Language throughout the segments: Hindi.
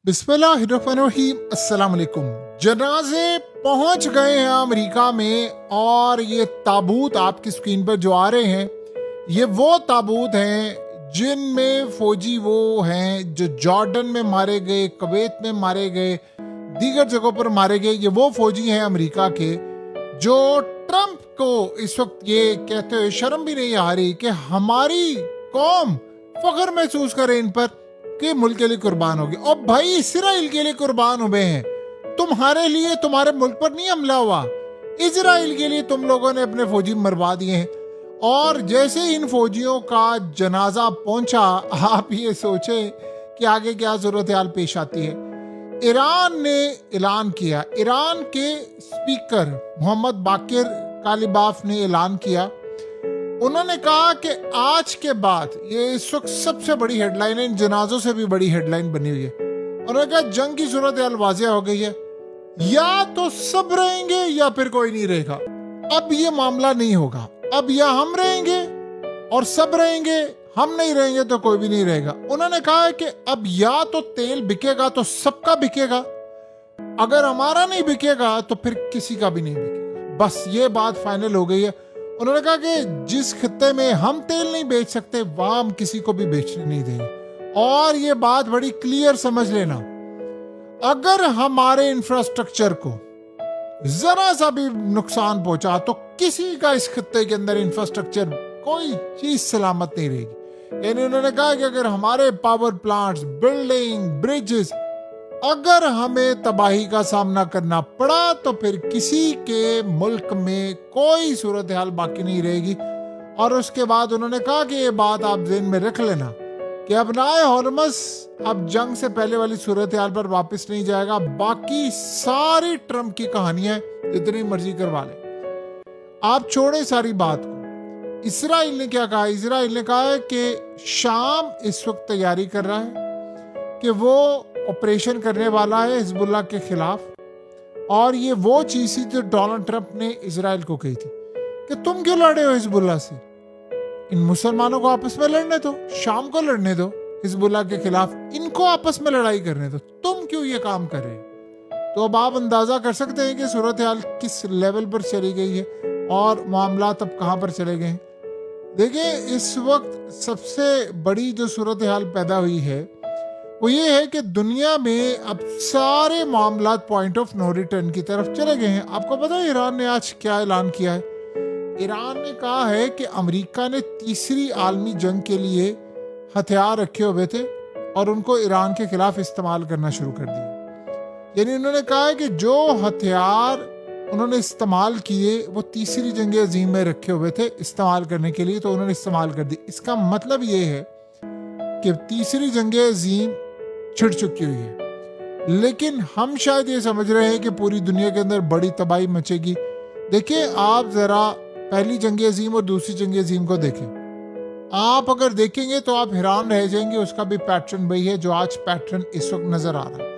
बिस्मिल्लाहिर्रहमानिर्रहीम, अस्सलाम वालेकुम। जनाजे पहुंच गए हैं अमेरिका में और ये ताबूत आपकी स्क्रीन पर जो आ रहे हैं ये वो ताबूत हैं जिनमें फौजी वो हैं जो जॉर्डन में मारे गए, कुवैत में मारे गए, दीगर जगहों पर मारे गए। ये वो फौजी हैं अमेरिका के जो ट्रंप को इस वक्त ये कहते हुए शर्म भी नहीं आ रही कि हमारी कौम फख्र महसूस करे इन पर कि मुल्क के लिए कुर्बान होगी। और भाई इसराइल के लिए कुर्बान हुए हैं, तुम्हारे लिए, तुम्हारे मुल्क पर नहीं हमला हुआ, इसराइल के लिए तुम लोगों ने अपने फौजी मरवा दिए हैं। और जैसे इन फौजियों का जनाजा पहुंचा, आप ये सोचे कि आगे क्या सूरत हाल पेश आती है। ईरान ने ऐलान किया, ईरान के स्पीकर मोहम्मद बाकिर कालिबाफ ने ऐलान किया, उन्होंने कहा कि आज के बाद, ये इस वक्त सबसे बड़ी हेडलाइन है, इन जनाजों से भी बड़ी हेडलाइन बनी हुई है। उन्होंने कहा जंग की सूरत हाल वाज़ेह हो गई है, या तो सब रहेंगे या फिर कोई नहीं रहेगा। अब ये मामला नहीं होगा, अब या हम रहेंगे और सब रहेंगे, हम नहीं रहेंगे तो कोई भी नहीं रहेगा। उन्होंने कहा है कि अब या तो तेल बिकेगा तो सबका बिकेगा, अगर हमारा नहीं बिकेगा तो फिर किसी का भी नहीं बिकेगा। बस ये बात फाइनल हो गई है। उन्होंने कहा कि जिस खित्ते में हम तेल नहीं बेच सकते वहां हम किसी को भी बेचने नहीं देंगे। और ये बात बड़ी क्लियर समझ लेना, अगर हमारे इंफ्रास्ट्रक्चर को जरा सा भी नुकसान पहुंचा तो किसी का इस खित्ते के अंदर इंफ्रास्ट्रक्चर, कोई चीज सलामत नहीं रहेगी। यानी उन्होंने कहा कि अगर हमारे पावर प्लांट्स, बिल्डिंग, ब्रिजेस, अगर हमें तबाही का सामना करना पड़ा तो फिर किसी के मुल्क में कोई सूरत हाल बाकी नहीं रहेगी। और उसके बाद उन्होंने कहा कि ये बात आप ज़हन में रख लेना कि अब नाए हॉर्मस अब जंग से पहले वाली सूरत हाल पर वापस नहीं जाएगा। बाकी सारी ट्रंप की कहानियां जितनी मर्जी करवा ले, आप छोड़े सारी बात को। इसराइल ने क्या कहा? इसराइल ने कहा है कि शाम इस वक्त तैयारी कर रहा है कि वो ऑपरेशन करने वाला है हिजबुल्लाह के खिलाफ। और ये वो चीज थी जो डोनाल्ड ट्रंप ने इजराइल को कही थी कि तुम क्यों लड़े हो हिजबुल्लाह से, इन मुसलमानों को आपस में लड़ने दो, शाम को लड़ने दो हिजबुल्लाह के खिलाफ, इनको आपस में लड़ाई करने दो, तुम क्यों ये काम कर रहे हो। तो अब आप अंदाजा कर सकते हैं कि सूरत हाल किस लेवल पर चली गई है और मामला तब कहां पर चले गए हैं। देखिए, इस वक्त सबसे बड़ी जो सूरत हाल पैदा हुई है वो ये है कि दुनिया में अब सारे मामला पॉइंट ऑफ नो रिटर्न की तरफ चले गए हैं। आपको पता है ईरान ने आज क्या ऐलान किया है? ईरान ने कहा है कि अमेरिका ने तीसरी आलमी जंग के लिए हथियार रखे हुए थे और उनको ईरान के खिलाफ इस्तेमाल करना शुरू कर दिया। यानी उन्होंने कहा है कि जो हथियार उन्होंने इस्तेमाल किए वो तीसरी जंग अजीम में रखे हुए थे इस्तेमाल करने के लिए, तो उन्होंने इस्तेमाल कर दी। इसका मतलब ये है कि तीसरी जंग अजीम छिड़ चुकी हुई है, लेकिन हम शायद ये समझ रहे हैं कि पूरी दुनिया के अंदर बड़ी तबाही मचेगी। देखिए, आप जरा पहली जंग अजीम और दूसरी जंग अजीम को देखें, आप अगर देखेंगे तो आप हैरान रह जाएंगे। उसका भी पैटर्न वही है जो आज पैटर्न इस वक्त नजर आ रहा है।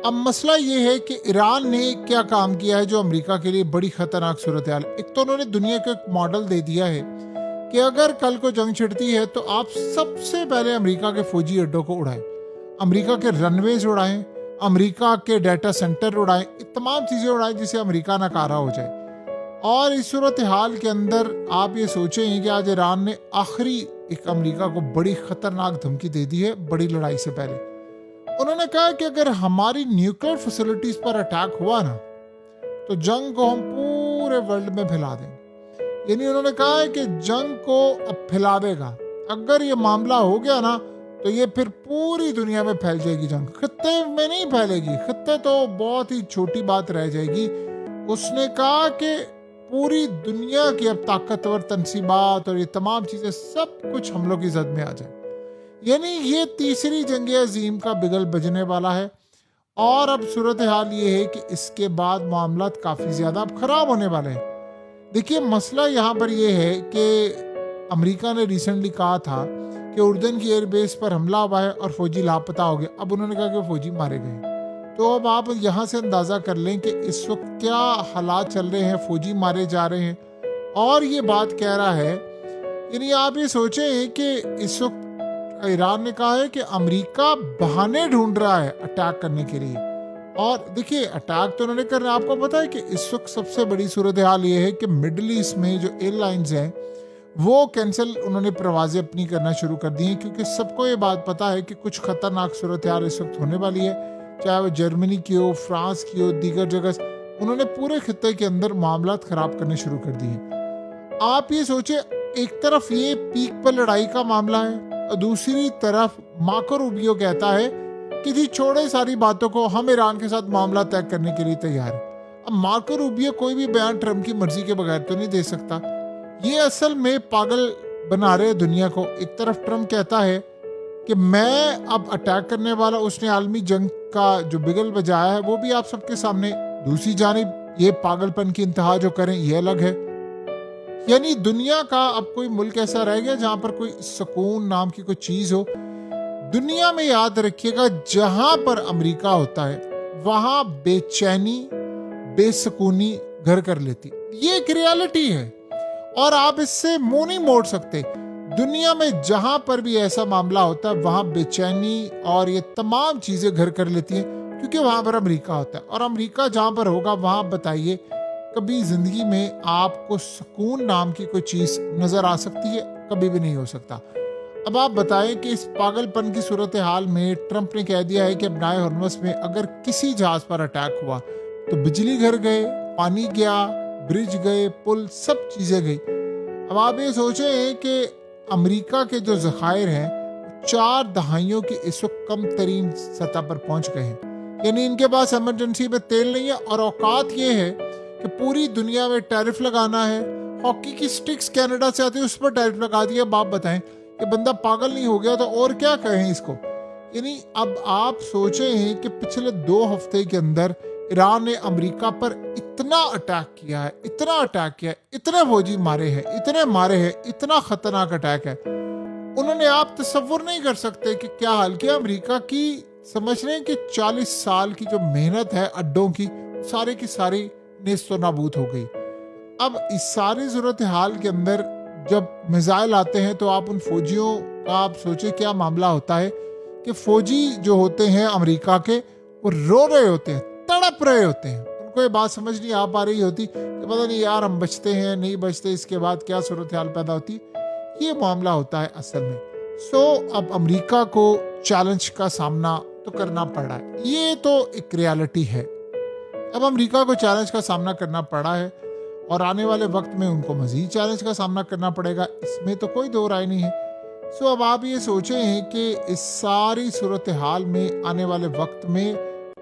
अब मसला ये है कि ईरान ने क्या काम किया है जो अमेरिका के लिए बड़ी खतरनाक सूरत हाल। एक तो उन्होंने दुनिया को एक मॉडल दे दिया है कि अगर कल को जंग छिड़ती है तो आप सबसे पहले अमेरिका के फौजी अड्डों को उड़ाएं, अमेरिका के रनवेज उड़ाएं, अमेरिका के डाटा सेंटर उड़ाएं, तमाम चीज़ें उड़ाएं जिससे अमेरिका नकारा हो जाए। और इस सूरत हाल के अंदर आप ये सोचें कि आज ईरान ने आखिरी एक अमेरिका को बड़ी खतरनाक धमकी दे दी है बड़ी लड़ाई से पहले। उन्होंने कहा कि अगर हमारी न्यूक्लियर फैसिलिटीज पर अटैक हुआ ना तो जंग को हम पूरे वर्ल्ड में फैला देंगे। यानी उन्होंने कहा है कि जंग को अब फैला देगा। अगर ये मामला हो गया ना तो ये फिर पूरी दुनिया में फैल जाएगी जंग, खित्ते में नहीं फैलेगी, खित्ते तो बहुत ही छोटी बात रह जाएगी। उसने कहा कि पूरी दुनिया की अब ताकतवर तंसीबात और ये तमाम चीजें सब कुछ हम लोग की जद में आ जाए। यानी ये तीसरी जंग अजीम का बिगल बजने वाला है। और अब सूरत हाल ये है कि इसके बाद मामला काफी ज्यादा अब खराब होने वाले हैं। देखिए, मसला यहाँ पर यह है कि अमेरिका ने रिसेंटली कहा था कि उर्दन की एयरबेस पर हमला हुआ है और फौजी लापता हो गए। अब उन्होंने कहा कि फौजी मारे गए। तो अब आप यहाँ से अंदाज़ा कर लें कि इस वक्त क्या हालात चल रहे हैं, फौजी मारे जा रहे हैं। और ये बात कह रहा है, यानी आप ये सोचें कि इस वक्त ईरान ने कहा है कि अमेरिका बहाने ढूंढ रहा है अटैक करने के लिए। और देखिए अटैक तो उन्होंने करना, आपको पता है कि इस वक्त सबसे बड़ी सूरत हाल ये है कि मिडल ईस्ट में जो एयरलाइंस हैं वो कैंसिल, उन्होंने प्रवाजें अपनी करना शुरू कर दी हैं, क्योंकि सबको ये बात पता है कि कुछ खतरनाक सूरत हाल इस वक्त होने वाली है, चाहे वो जर्मनी की हो, फ्रांस की हो, दीगर जगह। उन्होंने पूरे खित्ते के अंदर मामलात खराब करने शुरू कर दिए। आप ये सोचे, एक तरफ ये पीक पर लड़ाई का मामला है और दूसरी तरफ मार्को रूबियो कहता है कि जी छोड़े सारी बातों को, हम ईरान के साथ मामला तय करने के लिए तैयार है। अब मार्को रूबियो कोई भी बयान ट्रम्प की मर्जी के बगैर तो नहीं दे सकता। ये असल में पागल बना रहे दुनिया को। एक तरफ ट्रम्प कहता है कि मैं अब अटैक करने वाला, उसने आलमी जंग का जो बिगल बजाया है वो भी आप सबके सामने, दूसरी जानिब ये पागलपन की इंतहा जो करें ये अलग है। यानी दुनिया का अब कोई मुल्क ऐसा रह गया जहां पर कोई सुकून नाम की कोई चीज हो। दुनिया में याद रखिएगा, जहां पर अमेरिका होता है वहां बेचैनी बेसुकूनी घर कर लेती। ये एक रियलिटी है और आप इससे मुंह नहीं मोड़ सकते। दुनिया में जहां पर भी ऐसा मामला होता है वहां बेचैनी और ये तमाम चीजें घर कर लेती हैं, क्योंकि वहां पर अमेरिका होता है। और अमेरिका जहां पर होगा वहां बताइए कभी जिंदगी में आपको सुकून नाम की कोई चीज नजर आ सकती है? कभी भी नहीं हो सकता। अब आप बताएं कि इस पागलपन की सूरत हाल में ट्रंप ने कह दिया है कि अपनाए हॉर्मस में अगर किसी जहाज पर अटैक हुआ तो बिजली घर गए, पानी गया, ब्रिज गए, पुल, सब चीजें गई। अब आप ये सोचें कि अमेरिका के जो जखायर हैं 4 दहाइयों की इस वक्त कम तरीन सतह पर पहुंच गए हैं। यानी इनके पास इमरजेंसी में तेल नहीं है और औकात ये है कि पूरी दुनिया में टैरिफ लगाना है। हॉकी की स्टिक्स कनाडा से आती है, उस पर टैरिफ लगा दिया। आप बताएं कि बंदा पागल नहीं हो गया तो और क्या कहें इसको। यानी अब आप सोचे हैं कि पिछले 2 हफ्ते के अंदर ईरान ने अमेरिका पर इतना अटैक किया है, इतना अटैक किया है, इतने फौजी मारे हैं, इतने मारे हैं, इतना खतरनाक अटैक है। उन्होंने, आप तसव्वुर नहीं कर सकते कि क्या हाल किया अमेरिका की। समझ रहे हैं कि 40 साल की जो मेहनत है अड्डों की, सारे की सारी नेस्तो नाबूद हो गई। अब इस सारी सूरत हाल के अंदर जब मिसाइल आते हैं तो आप उन फौजियों का आप सोचे क्या मामला होता है कि फौजी जो होते हैं अमेरिका के वो रो रहे होते हैं, तड़प रहे होते हैं। उनको ये बात समझ नहीं आ पा रही होती कि पता नहीं यार हम बचते हैं नहीं बचते, इसके बाद क्या सूरत हाल पैदा होती। ये मामला होता है असल में। अब अमेरिका को चैलेंज का सामना तो करना पड़ा है, ये तो एक रियलिटी है। अब अमेरिका को चैलेंज का सामना करना पड़ा है और आने वाले वक्त में उनको मजीद चैलेंज का सामना करना पड़ेगा, इसमें तो कोई दो राय नहीं है। अब आप ये सोचें हैं कि इस सारी सूरत हाल में आने वाले वक्त में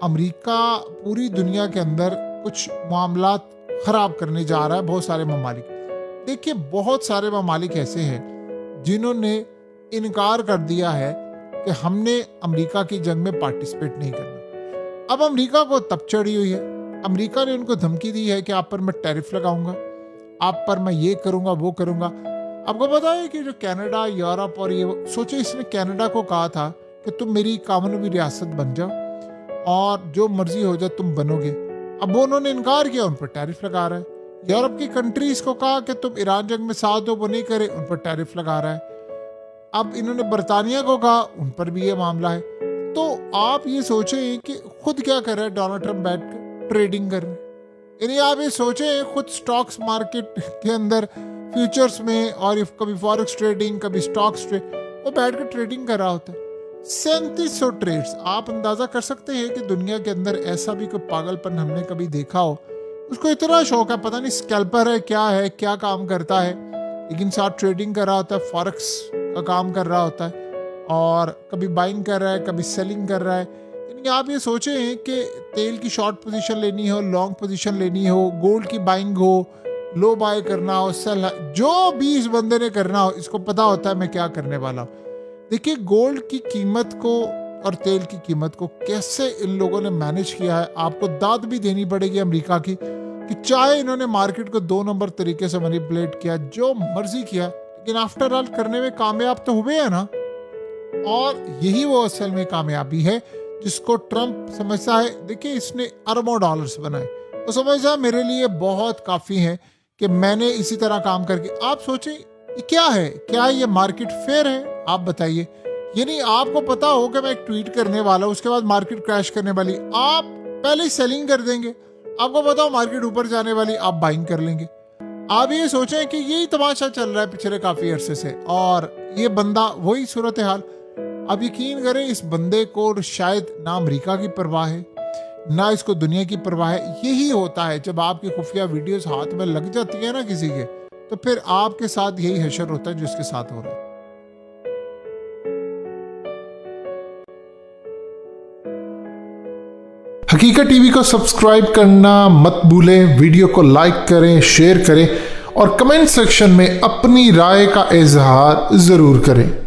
अमेरिका पूरी दुनिया के अंदर कुछ मामलात खराब करने जा रहा है। बहुत सारे ममालिक, देखिए बहुत सारे ममालिक ऐसे हैं जिन्होंने इनकार कर दिया है कि हमने अमेरिका की जंग में पार्टिसिपेट नहीं करना। अब अमेरिका को तब चढ़ी हुई है, अमेरिका ने उनको धमकी दी है कि आप पर मैं टैरिफ लगाऊंगा, आप पर मैं ये करूंगा वो करूंगा। आपको पता है कि जो कनाडा, यूरोप और ये सोचे, इसने कनाडा को कहा था कि तुम मेरी कानूनी रियासत बन जाओ और जो मर्जी हो जाए तुम बनोगे। अब वो उन्होंने इनकार किया, उन पर टैरिफ लगा रहा है। यूरोप की कंट्रीज को कहा कि तुम ईरान जंग में साथ दो, वो नहीं करे, उन पर टैरिफ लगा रहा है। अब इन्होंने बरतानिया को कहा, उन पर भी ये मामला है। तो आप ये सोचें कि खुद क्या कर रहा है डोनाल्ड ट्रंप, बैठ कर ट्रेडिंग कर रहे हैं। यानी आप ये सोचें खुद स्टॉक्स मार्केट के अंदर फ्यूचर्स में और कभी फॉरेक्स ट्रेडिंग, कभी स्टॉक्स ट्रेड, वो बैठ कर ट्रेडिंग कर रहा होता है। 3700 ट्रेड्स। आप अंदाजा कर सकते हैं कि दुनिया के अंदर ऐसा भी कोई पागलपन हमने कभी देखा हो। उसको इतना शौक है, पता नहीं स्कैल्पर है, क्या काम करता है, लेकिन साथ ट्रेडिंग कर रहा होता है, फॉरेक्स का काम कर रहा होता है और कभी बाइंग कर रहा है, कभी सेलिंग कर रहा है। यानी आप ये सोचें कि तेल की शॉर्ट पोजीशन लेनी हो, लॉन्ग पोजीशन लेनी हो, गोल्ड की बाइंग हो, लो बाय करना हो, सेल, जो भी इस बंदे ने करना हो, इसको पता होता है मैं क्या करने वाला हूँ। देखिए गोल्ड की कीमत को और तेल की कीमत को कैसे इन लोगों ने मैनेज किया है। आपको दाद भी देनी पड़ेगी अमेरिका की कि चाहे इन्होंने मार्केट को 2 नंबर तरीके से मैनिपुलेट किया, जो मर्जी किया, लेकिन आफ्टर ऑल करने में कामयाब तो हुए हैं ना। और यही वो असल में कामयाबी है जिसको ट्रंप समझता है। देखिए इसने अरबों डॉलर्स बनाए, वो समझता है मेरे लिए बहुत काफी है कि मैंने इसी तरह काम करके। आप सोचें क्या है, क्या ये मार्केट फेयर है? आप बताइए। यानी आपको पता हो कि मैं एक ट्वीट करने वाला हूं, उसके बाद मार्केट क्रैश करने वाली, आप पहले ही सेलिंग कर देंगे। आपको पता हो मार्केट ऊपर जाने वाली, आप बाइंग कर लेंगे। आप ये सोचें कि यही तमाशा चल रहा है पिछले काफी अरसे से, और ये बंदा वही सूरत हाल। आप यकीन करें, इस बंदे को शायद ना अमेरिका की परवाह है, ना इसको दुनिया की परवाह है। यही होता है जब आपकी खुफिया वीडियोस हाथ में लग जाती है ना किसी के, तो फिर आपके साथ यही हशर होता है जो इसके साथ हो रहा है। हकीकत टीवी को सब्सक्राइब करना मत भूलें, वीडियो को लाइक करें, शेयर करें और कमेंट सेक्शन में अपनी राय का इजहार जरूर करें।